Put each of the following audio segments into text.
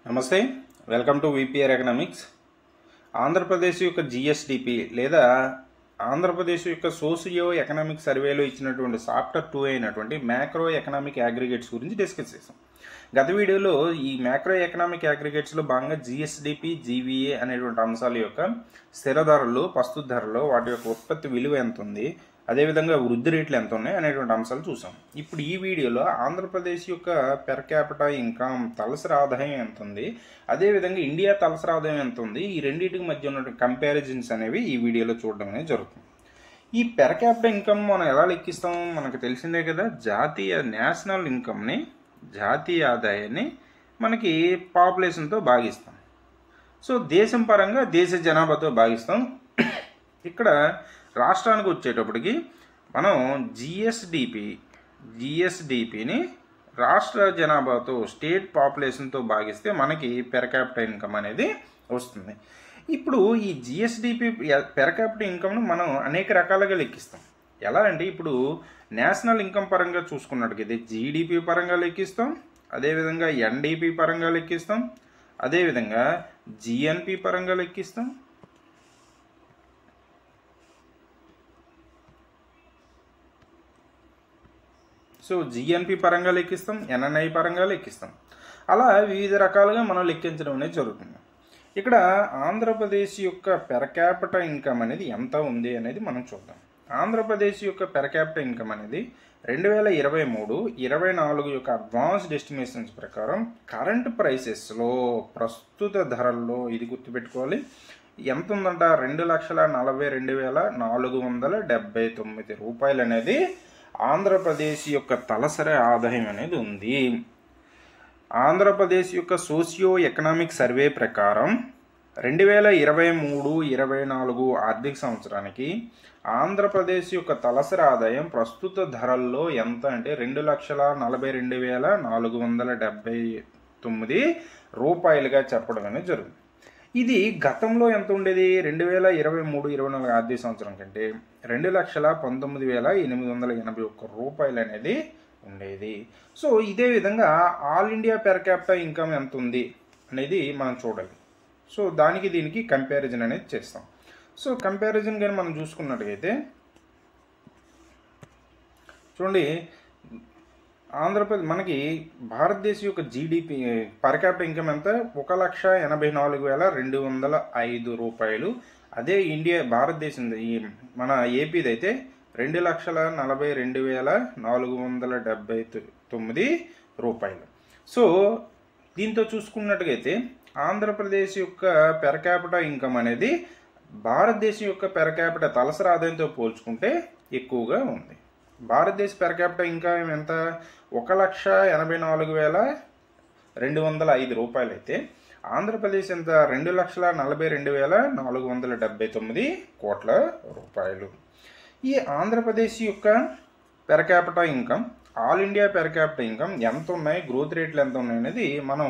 నమస్తే, welcome to VPR economics. Andhra Pradesh యొక్క GSDP లేదా ఆంధ్రప్రదేశ్ యొక్క సోషియో ఎకనామిక్ సర్వేలో ఇచ్చినటువంటి చాప్టర్ 2 అయినటువంటి మ్యాక్రో ఎకనామిక్ అగ్రిగేట్స్ గురించి డిస్కస్ చేసాం. గత వీడియోలో ఈ మ్యాక్రో ఎకనామిక్ అగ్రిగేట్స్లో భాగంగా జిఎస్డిపి, జీవీఏ అనేటువంటి అంశాల యొక్క స్థిర ధరలు, ప్రస్తుత ధరలు, వాటి యొక్క ఉత్పత్తి విలువ ఎంత ఉంది, అదేవిధంగా వృద్ధి రేట్లు ఎంత ఉన్నాయి అనేటువంటి అంశాలు చూసాం. ఇప్పుడు ఈ వీడియోలో ఆంధ్రప్రదేశ్ యొక్క పెర్ క్యాపిటా ఇన్కమ్, తలసరి ఆదాయం ఎంత ఉంది, అదేవిధంగా ఇండియా తలసరి ఆదాయం ఎంత ఉంది, ఈ రెండింటికి మధ్య ఉన్నటువంటి కంపారిజన్స్ అనేవి ఈ వీడియోలో చూడడం అనేది జరుగుతుంది. ఈ పెర్ క్యాపిటా ఇన్కమ్ మనం ఎలా లెక్కిస్తాం? మనకు తెలిసిందే కదా, నేషనల్ ఇన్కమ్ని, జాతీయ ఆదాయాన్ని మనకి పాపులేషన్తో భాగిస్తాం. సో దేశం పరంగా దేశ జనాభాతో భాగిస్తాం. ఇక్కడ రాష్ట్రానికి వచ్చేటప్పటికి మనం జిఎస్డిపిని రాష్ట్ర జనాభాతో, స్టేట్ పాపులేషన్తో భాగిస్తే మనకి పెర్ క్యాపిటల్ ఇన్కమ్ అనేది వస్తుంది. ఇప్పుడు ఈ జిఎస్డిపి పెర్ క్యాపిటల్ ఇన్కమ్ను మనం అనేక రకాలుగా లెక్కిస్తాం. ఎలా అంటే ఇప్పుడు నేషనల్ ఇన్కమ్ పరంగా చూసుకున్నట్టుగైతే జీడిపి పరంగా లెక్కిస్తాం, అదేవిధంగా ఎన్డిపి పరంగా లెక్కిస్తాం, అదేవిధంగా జిఎన్పి పరంగా లెక్కిస్తాం, సో జిఎన్పి పరంగా లెక్కిస్తాం, ఎన్ఎన్ఐ పరంగా లెక్కిస్తాం. అలా వివిధ రకాలుగా మనం లెక్కించడం అనేది జరుగుతుంది. ఇక్కడ ఆంధ్రప్రదేశ్ యొక్క పెర్ క్యాపిటల్ ఇన్కమ్ అనేది ఎంత ఉంది అనేది మనం చూద్దాం. ఆంధ్రప్రదేశ్ యొక్క పెర్ క్యాపిటల్ ఇన్కమ్ అనేది 2023-24 యొక్క అడ్వాన్స్డ్ ఎస్టిమేషన్స్ ప్రకారం కరెంట్ ప్రైసెస్లో, ప్రస్తుత ధరల్లో ఇది గుర్తుపెట్టుకోవాలి, ఎంత ఉందంట? 2,42,479 రూపాయలు అనేది ఆంధ్రప్రదేశ్ యొక్క తలసరి ఆదాయం అనేది ఉంది. ఆంధ్రప్రదేశ్ యొక్క సోషియో ఎకనామిక్ సర్వే ప్రకారం 2023-24 ఆర్థిక సంవత్సరానికి ఆంధ్రప్రదేశ్ యొక్క తలసరి ఆదాయం ప్రస్తుత ధరల్లో ఎంత అంటే 2,42,479 రూపాయలుగా చెప్పడం అనేది జరుగుతుంది. ఇది గతంలో ఎంత ఉండేది? 2023-24 ఆర్థిక సంవత్సరం కంటే 2,19,881 రూపాయలు అనేది ఉండేది. సో ఇదే విధంగా all India per capital income ఎంత ఉంది అనేది మనం చూడాలి. సో దానికి దీనికి కంపారిజన్ అనేది చేస్తాం. సో కంపారిజన్ కానీ మనం చూసుకున్నట్టుగైతే చూడండి, ఆంధ్రప్రదేశ్ మనకి భారతదేశం యొక్క జీడిపి పర్ క్యాపిటల్ ఇన్కమ్ ఎంత? 1,84,205 రూపాయలు. అదే భారతదేశం మన ఏపీది అయితే 2,42,479 రూపాయలు. సో దీంతో చూసుకున్నట్టుగైతే ఆంధ్రప్రదేశ్ యొక్క పెర్ క్యాపిటల్ ఇన్కమ్ అనేది భారతదేశం యొక్క పెర్ క్యాపిటల్ తలసరి ఆదాయంతో పోల్చుకుంటే ఎక్కువగా ఉంది. భారతదేశ పెర్ క్యాపిటల్ ఇన్కమ్ ఎంత? 1,84,205 రూపాయలు అయితే ఆంధ్రప్రదేశ్ ఎంత? 2,42,479 కోట్ల రూపాయలు. ఈ ఆంధ్రప్రదేశ్ యొక్క per capital income, all India per capital income ఎంత ఉన్నాయి, గ్రోత్ రేట్లు ఎంత ఉన్నాయి అనేది మనం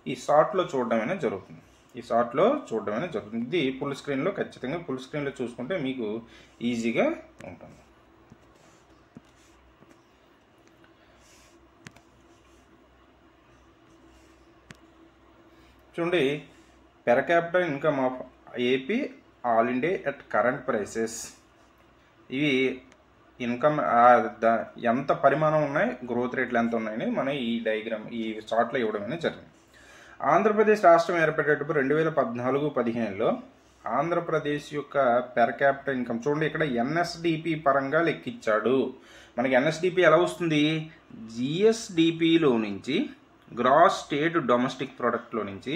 ఈ షార్ట్లో చూడడం అనేది జరుగుతుంది. ఇది ఫుల్ స్క్రీన్లో, ఖచ్చితంగా ఫుల్ స్క్రీన్లో చూసుకుంటే మీకు ఈజీగా ఉంటుంది. చూడండి, per capital income of AP all India at current prices. ఇవి ఇన్కమ్ ఎంత పరిమాణం ఉన్నాయి, గ్రోత్ రేట్లు ఎంత ఉన్నాయని మనం ఈ చార్ట్లో ఇవ్వడం అనేది జరిగింది. ఆంధ్రప్రదేశ్ రాష్ట్రం ఏర్పడేటప్పుడు 2014-15లో ఆంధ్రప్రదేశ్ యొక్క పెర్ క్యాపిటల్ ఇన్కమ్ చూడండి, ఇక్కడ ఎన్ఎస్డిపి పరంగా లెక్కించాడు. మనకి ఎన్ఎస్డిపి ఎలా వస్తుంది? జిఎస్డిపిలో నుంచి, గ్రాస్ స్టేట్ డొమెస్టిక్ ప్రొడక్ట్లో నుంచి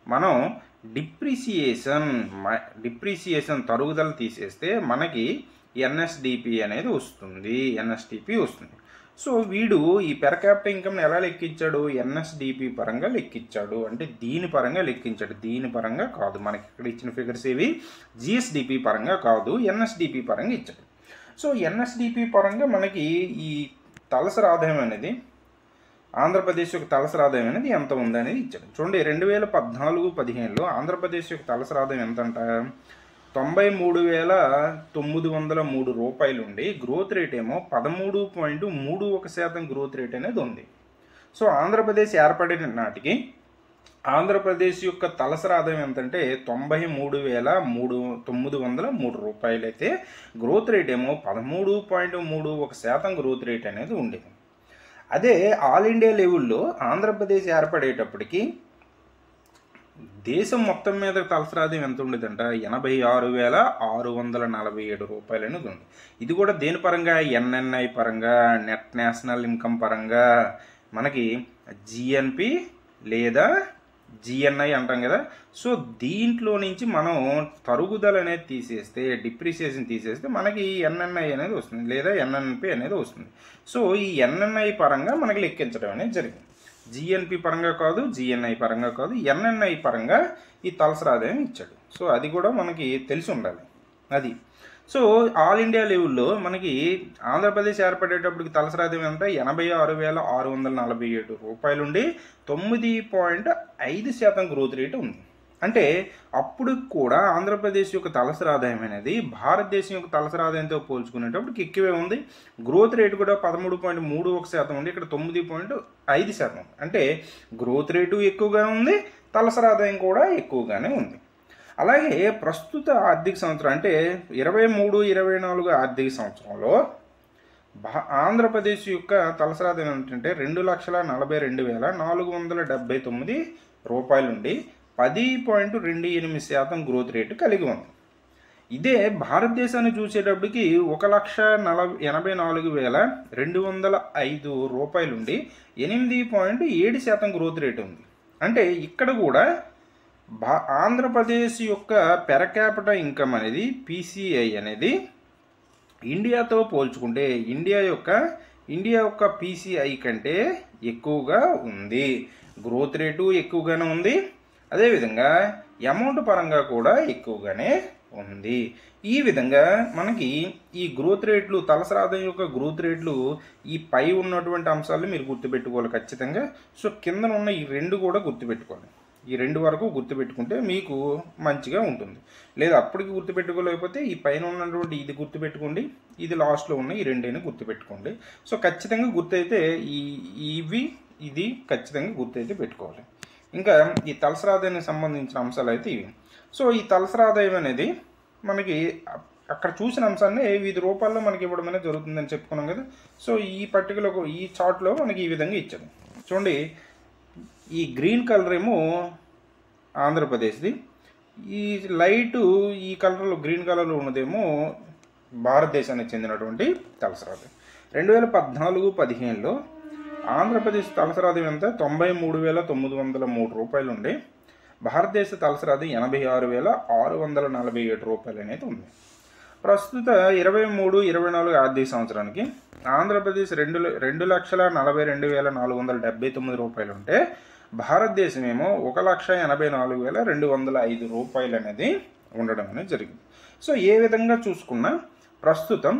మనం డిప్రిసియేషన్ తరుగుదల తీసేస్తే మనకి ఎన్ఎస్డిపి అనేది వస్తుంది. సో వీడు ఈ పెర్ క్యాపిటల్ ఇన్కమ్ని ఎలా లెక్కించాడు? ఎన్ఎస్డిపి పరంగా లెక్కించాడు. అంటే దీని పరంగా లెక్కించాడు, దీని పరంగా కాదు. మనకి ఇక్కడ ఇచ్చిన ఫిగర్స్ ఏవి జిఎస్డిపి పరంగా కాదు, ఎన్ఎస్డిపి పరంగా ఇచ్చాడు. సో ఎన్ఎస్డిపి పరంగా మనకి ఈ తలసరి ఆదాయం అనేది, ఆంధ్రప్రదేశ్ యొక్క తలసరి ఆదాయం అనేది ఎంత ఉందనేది ఇచ్చాడు. చూడండి, 2014-15లో ఆంధ్రప్రదేశ్ యొక్క తలసరి ఆదాయం ఎంత అంట? 93,903 రూపాయలు ఉండి గ్రోత్ రేట్ ఏమో 13.31% గ్రోత్ రేట్ అనేది ఉంది. సో ఆంధ్రప్రదేశ్ ఏర్పడిన నాటికి ఆంధ్రప్రదేశ్ యొక్క తలసరి ఆదాయం ఎంతంటే 93,903 రూపాయలు అయితే గ్రోత్ రేట్ ఏమో 13.31% గ్రోత్ రేట్ అనేది ఉండేది. అదే ఆల్ ఇండియా లెవెల్లో ఆంధ్రప్రదేశ్ ఏర్పడేటప్పటికి దేశం మొత్తం మీద తలసరి ఆదాయం ఎంత ఉండేదంట 86,647 రూపాయలు అనేది ఉంది. ఇది కూడా దేని పరంగా ఎన్ఎన్ఐ పరంగా నెట్ నేషనల్ ఇన్కమ్ పరంగా మనకి జిఎన్పి లేదా జిఎన్ఐ అంటాం కదా. సో దీంట్లో నుంచి మనం తరుగుదల అనేది తీసేస్తే డిప్రిసియేషన్ తీసేస్తే మనకి ఎన్ఎన్ఐ అనేది వస్తుంది లేదా ఎన్ఎన్పి అనేది వస్తుంది. సో ఈ ఎన్ఎన్ఐ పరంగా మనకి లెక్కించడం అనేది జరిగింది. జిఎన్పి పరంగా కాదు, జిఎన్ఐ పరంగా కాదు, ఎన్ఎన్ఐ పరంగా ఈ తలసరి ఆదాయం ఇచ్చాడు. సో అది కూడా మనకి తెలిసి ఉండాలి. అది సో ఆల్ ఇండియా లెవెల్లో మనకి ఆంధ్రప్రదేశ్ ఏర్పడేటప్పటికి తలసరి ఆదాయం ఎంత 86,647 రూపాయలు ఉండి 9.5% గ్రోత్ రేట్ ఉంది. అంటే అప్పుడు కూడా ఆంధ్రప్రదేశ్ యొక్క తలసరి ఆదాయం అనేది భారతదేశం యొక్క తలసరి ఆదాయంతో పోల్చుకునేటప్పటికి ఎక్కువే ఉంది. గ్రోత్ రేట్ కూడా 13.31% ఉంది, ఇక్కడ 9.5%. అంటే గ్రోత్ రేటు ఎక్కువగా ఉంది, తలసరి ఆదాయం కూడా ఎక్కువగానే ఉంది. అలాగే ప్రస్తుత ఆర్థిక సంవత్సరం అంటే 23-24 ఆర్థిక సంవత్సరంలో ఆంధ్రప్రదేశ్ యొక్క తలసరి ఆదాయం ఏంటంటే 2,42,479 రూపాయలు ఉండి 10.28% గ్రోత్ రేటు కలిగి ఉంది. ఇదే భారతదేశాన్ని చూసేటప్పటికి 1,84,205 రూపాయలు ఉండి 8.7% గ్రోత్ రేటు ఉంది. అంటే ఇక్కడ కూడా ఆంధ్రప్రదేశ్ యొక్క పెర్ క్యాపిటల్ ఇన్కమ్ అనేది పిసిఐ అనేది ఇండియాతో పోల్చుకుంటే ఇండియా యొక్క పిసిఐ కంటే ఎక్కువగా ఉంది. గ్రోత్ రేటు ఎక్కువగానే ఉంది, అదేవిధంగా అమౌంట్ పరంగా కూడా ఎక్కువగానే ఉంది. ఈ విధంగా మనకి ఈ గ్రోత్ రేట్లు తలసరి ఆదాయం యొక్క గ్రోత్ రేట్లు ఈ పై ఉన్నటువంటి అంశాలను మీరు గుర్తుపెట్టుకోవాలి ఖచ్చితంగా. సో కింద ఉన్న ఈ రెండు కూడా గుర్తుపెట్టుకోవాలి. ఈ రెండు వరకు గుర్తుపెట్టుకుంటే మీకు మంచిగా ఉంటుంది. లేదా అప్పటికి గుర్తుపెట్టుకోలేకపోతే ఈ పైన ఉన్నటువంటి ఇది గుర్తుపెట్టుకోండి, ఇది లాస్ట్లో ఉన్న ఈ రెండైనా గుర్తుపెట్టుకోండి. సో ఖచ్చితంగా గుర్తయితే ఇది ఖచ్చితంగా గుర్తయితే పెట్టుకోవాలి. ఇంకా ఈ తలసరి ఆదాయానికి సంబంధించిన అంశాలు అయితే ఇవి. సో ఈ తలసరి ఆదాయం అనేది మనకి అక్కడ చూసిన అంశాన్ని వివిధ రూపాల్లో మనకి ఇవ్వడం అనేది జరుగుతుందని చెప్పుకున్నాం కదా. సో ఈ పర్టికులర్ ఈ చార్ట్లో మనకి ఈ విధంగా ఇచ్చాడు. చూడండి, ఈ గ్రీన్ కలర్ ఏమో ఆంధ్రప్రదేశ్ది, ఈ లైటు ఈ కలర్లో గ్రీన్ కలర్లో ఉన్నదేమో భారతదేశానికి చెందినటువంటి తలసరి ఆదాయం. 2014-15లో ఆంధ్రప్రదేశ్ తలసరి ఆదాయం ఎంత 93,903 రూపాయలు ఉండి భారతదేశ తలసరి ఆదాయం 86,647 రూపాయలు అనేది ఉంది. ప్రస్తుత 23-24 ఆర్థిక సంవత్సరానికి ఆంధ్రప్రదేశ్ 2,42,479 రూపాయలు ఉంటే భారతదేశం ఏమో 1,84,205 రూపాయలు అనేది ఉండడం అనేది జరిగింది. సో ఏ విధంగా చూసుకున్నా ప్రస్తుతం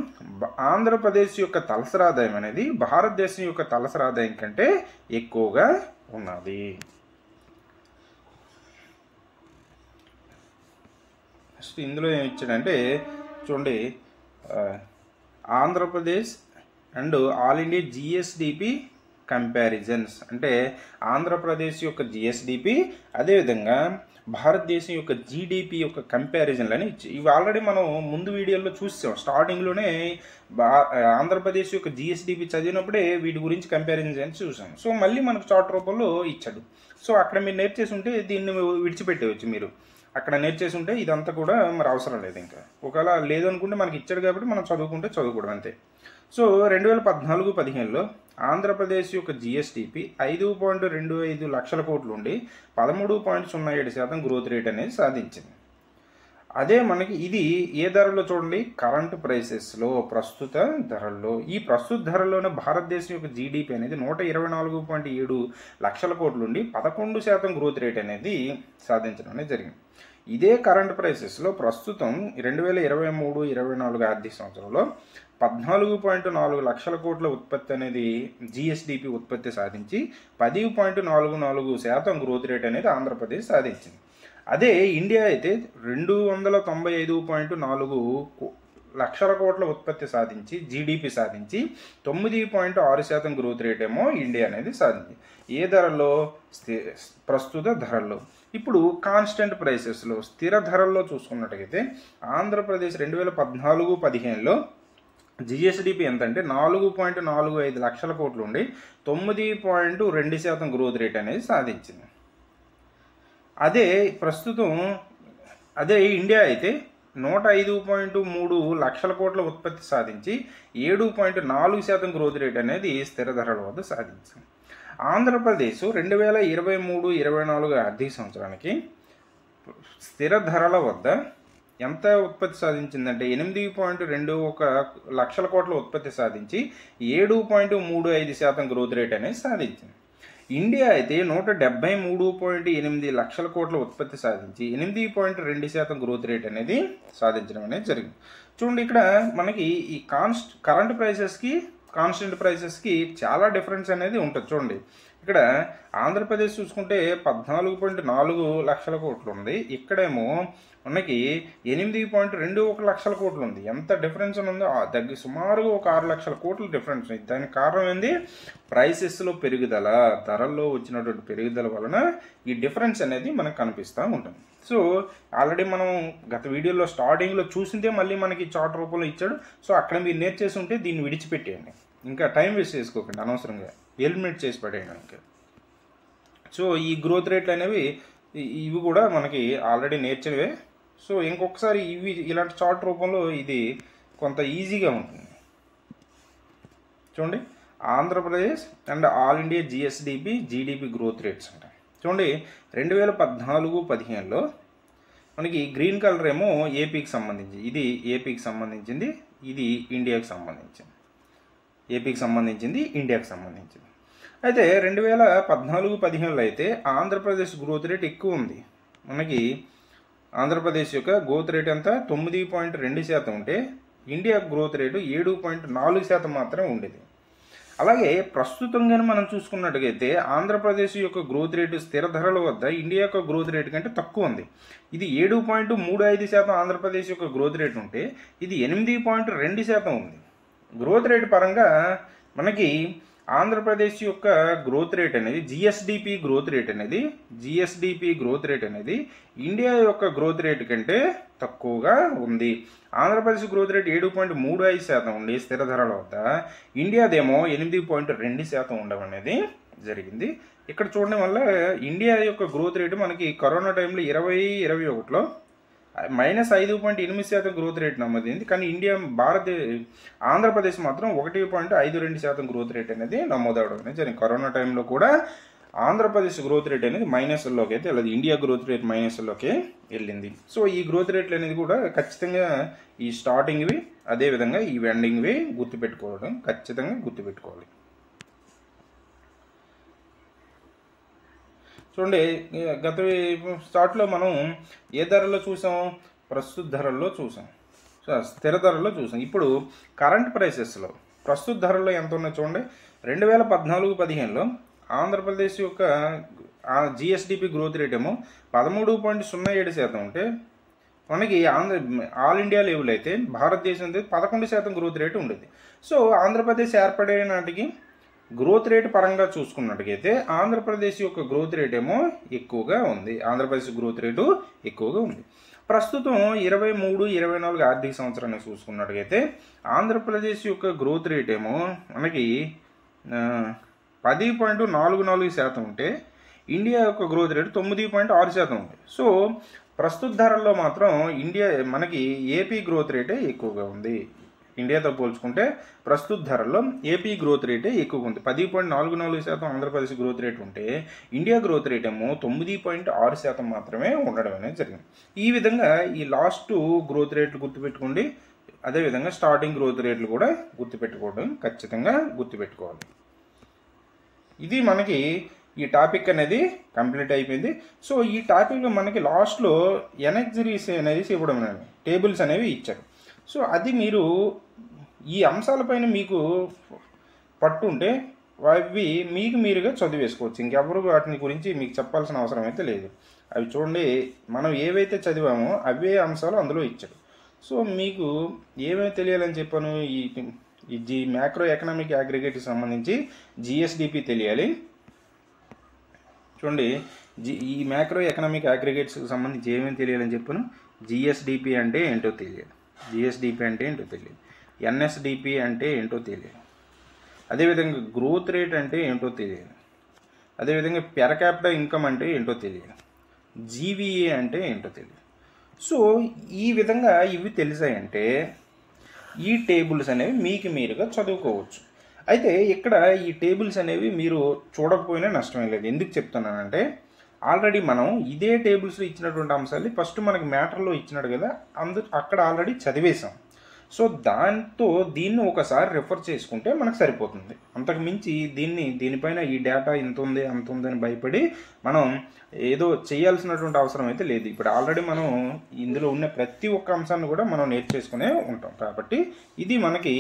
ఆంధ్రప్రదేశ్ యొక్క తలసరి ఆదాయం అనేది భారతదేశం యొక్క తలసరి ఆదాయం కంటే ఎక్కువగా ఉన్నది. ఫస్ట్ ఇందులో ఏమి ఇచ్చాడంటే చూడండి, Andhra Pradesh and all India GSDP comparisons అంటే ఆంధ్రప్రదేశ్ యొక్క జిఎస్డిపి అదేవిధంగా భారతదేశం యొక్క జీడిపి యొక్క కంపారిజన్లని ఇవి ఆల్రెడీ మనం ముందు వీడియోలో చూసాం. స్టార్టింగ్లోనే ఆంధ్రప్రదేశ్ యొక్క జిఎస్డిపి చదివినప్పుడే వీటి గురించి కంపారిజన్ అని చూసాం. సో మళ్ళీ మనకు చార్ట్ రూపంలో ఇచ్చాడు. సో అక్కడ మీరు నేర్చేసి ఉంటే దీన్ని విడిచిపెట్టేవచ్చు. మీరు అక్కడ నేర్చేసి ఉంటే ఇదంతా కూడా మరి అవసరం లేదు. ఇంకా ఒకవేళ లేదనుకుంటే మనకి ఇచ్చాడు కాబట్టి మనం చదువుకోవడం అంతే. సో 2014-15లో ఆంధ్రప్రదేశ్ యొక్క జిఎస్టిపి 5.25 లక్షల కోట్లు ఉండి 13.07% గ్రోత్ రేట్ అనేది సాధించింది. అదే మనకి ఇది ఏ ధరలో చూడండి, కరెంట్ ప్రైసెస్లో ప్రస్తుత ధరల్లో. ఈ ప్రస్తుత ధరల్లోనే భారతదేశం యొక్క జీడిపి అనేది 124.7 లక్షల కోట్లు ఉండి 11% గ్రోత్ రేట్ అనేది సాధించడం అనేది జరిగింది. ఇదే కరెంట్ ప్రైసెస్లో ప్రస్తుతం 2023-24 ఆర్థిక సంవత్సరంలో 14.4 లక్షల కోట్ల ఉత్పత్తి అనేది జిఎస్డిపి ఉత్పత్తి సాధించి 10.44% గ్రోత్ రేట్ అనేది ఆంధ్రప్రదేశ్ సాధించింది. అదే ఇండియా అయితే 295.4 లక్షల కోట్ల ఉత్పత్తి సాధించి జీడిపి సాధించి 9.6% గ్రోత్ రేట్ ఏమో ఇండియా అనేది సాధించింది. ఏ ధరల్లో? ప్రస్తుత ధరల్లో. ఇప్పుడు కాన్స్టెంట్ ప్రైసెస్లో స్థిర ధరల్లో చూసుకున్నట్టయితే ఆంధ్రప్రదేశ్ 2014-15లో జిఎస్డిపి ఎంత అంటే 4.45 లక్షల కోట్లు ఉండి 9.2% గ్రోత్ రేట్ అనేది సాధించింది. అదే ఇండియా అయితే 105.3 లక్షల కోట్ల ఉత్పత్తి సాధించి 7.4% గ్రోత్ రేట్ అనేది స్థిర ధరల వద్ద సాధించింది. ఆంధ్రప్రదేశ్ 2023-24 ఆర్థిక సంవత్సరానికి స్థిర ధరల వద్ద ఎంత ఉత్పత్తి సాధించిందంటే 8.21 లక్షల కోట్ల ఉత్పత్తి సాధించి 7.35% గ్రోత్ రేట్ అనేది సాధించింది. ఇండియా అయితే 173.8 లక్షల కోట్ల ఉత్పత్తి సాధించి 8.2% గ్రోత్ రేట్ అనేది సాధించడం అనేది జరిగింది. చూడండి, ఇక్కడ మనకి ఈ కరెంట్ ప్రైసెస్కి కాన్స్టెంట్ ప్రైసెస్కి చాలా డిఫరెన్స్ అనేది ఉంటుంది. చూడండి, ఇక్కడ ఆంధ్రప్రదేశ్ చూసుకుంటే 14.4 లక్షల కోట్లు ఉంది, ఇక్కడేమో మనకి 8.21 లక్షల కోట్లు ఉంది. ఎంత డిఫరెన్స్ ఉందో సుమారుగా ఒక 6 లక్షల కోట్ల డిఫరెన్స్ ఉంది. దానికి కారణం ఏంది? ప్రైసెస్లో పెరుగుదల, ధరల్లో వచ్చినటువంటి పెరుగుదల వలన ఈ డిఫరెన్స్ అనేది మనకు కనిపిస్తూ ఉంటుంది. సో ఆల్రెడీ మనం గత వీడియోలో స్టార్టింగ్లో చూసిందే మళ్ళీ మనకి చార్ట్ రూపంలో ఇచ్చాడు. సో అక్కడ మీరు నేర్చేసి ఉంటే దీన్ని విడిచిపెట్టేయండి, ఇంకా టైం వేస్ట్ చేసుకోకండి, అనవసరంగా ఎలిమినేట్ చేసి పడేయండి ఇంకా. సో ఈ గ్రోత్ రేట్లు అనేవి ఇవి కూడా మనకి ఆల్రెడీ నేర్చినవే. సో ఇంకొకసారి ఇలాంటి చార్ట్ రూపంలో ఇది కొంత ఈజీగా ఉంటుంది. చూడండి, Andhra Pradesh and all India GSDP GDP growth rates అంట. చూడండి, 2014-15లో మనకి గ్రీన్ కలర్ ఏమో ఏపీకి సంబంధించి, ఇది ఏపీకి సంబంధించింది, ఇది ఇండియాకి సంబంధించింది. ఏపీకి సంబంధించింది, ఇండియాకి సంబంధించింది. అయితే 2014-15లో అయితే ఆంధ్రప్రదేశ్ గ్రోత్ రేట్ ఎక్కువ ఉంది. మనకి ఆంధ్రప్రదేశ్ యొక్క గ్రోత్ రేట్ అంతా 9.2% ఉంటే ఇండియా గ్రోత్ రేటు 7.4% మాత్రమే ఉండేది. అలాగే ప్రస్తుతంగానే మనం చూసుకున్నట్టుగైతే ఆంధ్రప్రదేశ్ యొక్క గ్రోత్ రేటు స్థిర ధరల వద్ద ఇండియా యొక్క గ్రోత్ రేటు కంటే తక్కువ ఉంది. ఇది 7.35% ఆంధ్రప్రదేశ్ యొక్క గ్రోత్ రేటు ఉంటే ఇది 8.2% ఉంది. గ్రోత్ రేటు పరంగా మనకి ఆంధ్రప్రదేశ్ యొక్క గ్రోత్ రేట్ అనేది జిఎస్డిపి గ్రోత్ రేట్ అనేది ఇండియా యొక్క గ్రోత్ రేట్ కంటే తక్కువగా ఉంది. ఆంధ్రప్రదేశ్ గ్రోత్ రేట్ 7.35% ఉండి స్థిర ధరల వద్ద ఇండియాదేమో 8.2% ఉండడం అనేది జరిగింది. ఇక్కడ చూడడం వల్ల ఇండియా యొక్క గ్రోత్ రేటు మనకి కరోనా టైంలో 2021లో -5.8% గ్రోత్ రేట్ నమోదైంది. కానీ ఆంధ్రప్రదేశ్ మాత్రం 1.52% గ్రోత్ రేట్ అనేది నమోదవడం అనేది జరిగింది. కరోనా టైంలో కూడా ఆంధ్రప్రదేశ్ గ్రోత్ రేట్ అనేది మైనస్లోకి అయితే వెళ్ళదు, ఇండియా గ్రోత్ రేట్ మైనస్లోకి వెళ్ళింది. సో ఈ గ్రోత్ రేట్లు అనేది కూడా ఖచ్చితంగా ఈ స్టార్టింగ్వి అదేవిధంగా ఈ ఎండింగ్వి ఖచ్చితంగా గుర్తుపెట్టుకోవాలి. చూడండి, గత స్టార్ట్లో మనం ఏ ధరలో చూసాం? ప్రస్తుత ధరల్లో చూసాం, స్థిర ధరల్లో చూసాం. ఇప్పుడు కరెంట్ ప్రైసెస్లో ప్రస్తుత ధరల్లో ఎంత ఉన్నాయి చూడండి. 2014-15లో ఆంధ్రప్రదేశ్ యొక్క జిఎస్డిపి గ్రోత్ రేట్ ఏమో 13.07% ఉంటే మనకి ఆల్ ఇండియా లెవెల్ అయితే భారతదేశం 11% గ్రోత్ రేటు ఉండేది. సో ఆంధ్రప్రదేశ్ ఏర్పడే నాటికి గ్రోత్ రేటు పరంగా చూసుకున్నట్టుగైతే ఆంధ్రప్రదేశ్ యొక్క గ్రోత్ రేట్ ఏమో ఎక్కువగా ఉంది. ప్రస్తుతం 23-24 ఆర్థిక సంవత్సరాన్ని చూసుకున్నట్టుగైతే ఆంధ్రప్రదేశ్ యొక్క గ్రోత్ రేట్ ఏమో మనకి 10.44% ఉంటే ఇండియా యొక్క గ్రోత్ రేటు 9.6% ఉంది. సో ప్రస్తుత ధరల్లో మాత్రం మనకి ఏపీ గ్రోత్ రేటే ఎక్కువగా ఉంది. ఇండియాతో పోల్చుకుంటే ప్రస్తుత ధరల్లో ఏపీ గ్రోత్ రేటే ఎక్కువగా ఉంది. 10.44% ఆంధ్రప్రదేశ్ గ్రోత్ రేట్ ఉంటే ఇండియా గ్రోత్ రేట్ ఏమో 9.6% మాత్రమే ఉండడం అనేది జరిగింది. ఈ విధంగా ఈ లాస్ట్ గ్రోత్ రేట్లు గుర్తుపెట్టుకోండి, అదేవిధంగా స్టార్టింగ్ గ్రోత్ రేట్లు కూడా ఖచ్చితంగా గుర్తుపెట్టుకోవాలి. ఇది మనకి ఈ టాపిక్ అనేది కంప్లీట్ అయిపోయింది. సో ఈ టాపిక్లో మనకి లాస్ట్లో ఎనర్జీస్ అనేది ఇవ్వడం అనేది టేబుల్స్ అనేవి ఇచ్చారు. సో అది మీరు ఈ అంశాలపైన మీకు పట్టుంటే అవి మీకు మీరుగా చదివేసుకోవచ్చు. ఇంకెవరు వాటిని గురించి మీకు చెప్పాల్సిన అవసరం అయితే లేదు. అవి చూడండి, మనం ఏవైతే చదివామో అవే అంశాలు అందులో ఇచ్చారు. సో మీకు ఏమేమి తెలియాలని చెప్పాను, ఈ మ్యాక్రో ఎకనామిక్ అగ్రిగేట్కి సంబంధించి జిఎస్డిపి తెలియాలి. చూడండి, ఈ మ్యాక్రో ఎకనామిక్ అగ్రిగేట్స్కి సంబంధించి ఏమేమి తెలియాలని చెప్పాను. జిఎస్డిపి అంటే ఏంటో తెలియాలి, జిఎస్డిపి అంటే ఏంటో తెలియాలి, ఎన్ఎస్డిపి అంటే ఏంటో తెలియాలి, అదేవిధంగా గ్రోత్ రేట్ అంటే ఏంటో తెలియాలి, అదేవిధంగా పెర్ క్యాపిటల్ ఇన్కమ్ అంటే ఏంటో తెలియాలి, జీవీఏ అంటే ఏంటో తెలియాలి. సో ఈ విధంగా ఇవి తెలిసాయంటే ఈ టేబుల్స్ అనేవి మీకు మీరుగా చదువుకోవచ్చు. అయితే ఇక్కడ ఈ టేబుల్స్ అనేవి మీరు చూడకపోయినా నష్టమే లేదు. ఎందుకు చెప్తున్నానంటే ఆల్రెడీ మనం ఇదే టేబుల్స్లో ఇచ్చినటువంటి అంశాలు ఫస్ట్ మనకి మ్యాటర్లో ఇచ్చినాడు కదా, అక్కడ ఆల్రెడీ చదివేశాం. సో దాంతో దీన్ని ఒకసారి రిఫర్ చేసుకుంటే మనకు సరిపోతుంది. అంతకు మించి దీనిపైన ఈ డేటా ఇంత ఉంది అంత ఉంది అని భయపడి మనం ఏదో చేయాల్సినటువంటి అవసరం అయితే లేదు. ఇప్పుడు ఆల్రెడీ మనం ఇందులో ఉన్న ప్రతి ఒక్క అంశాన్ని కూడా మనం నేర్చేసుకునే ఉంటాం. కాబట్టి ఇది మనకి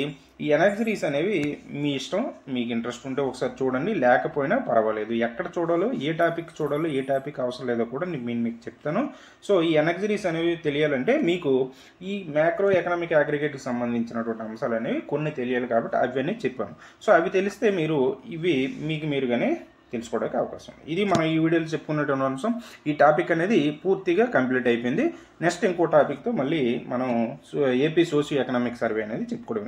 ఈ ఎనర్జరీస్ అనేవి మీ ఇష్టం, మీకు ఇంట్రెస్ట్ ఉంటే ఒకసారి చూడండి, లేకపోయినా పర్వాలేదు. ఎక్కడ చూడాలో, ఏ టాపిక్ చూడాలో, ఏ టాపిక్ అవసరం లేదో కూడా నేను మీకు చెప్తాను. సో ఈ ఎనర్జరీస్ అనేవి తెలియాలంటే మీకు ఈ మ్యాక్రో ఎకనామిక్ అగ్రిగేట్కి సంబంధించినటువంటి అంశాలు అనేవి కొన్ని తెలియాలి కాబట్టి అవన్నీ చెప్పాను. సో అవి తెలిస్తే మీరు ఇవి మీకు మీరుగానే తెలుసుకోవడానికి అవకాశం. ఇది మనం ఈ వీడియోలో చెప్పుకున్నటువంటి అంశం. ఈ టాపిక్ అనేది పూర్తిగా కంప్లీట్ అయిపోయింది. నెక్స్ట్ ఇంకో టాపిక్తో మళ్ళీ మనం ఏపీ సోషియో ఎకనామిక్ సర్వే అనేది చెప్పుకోవడం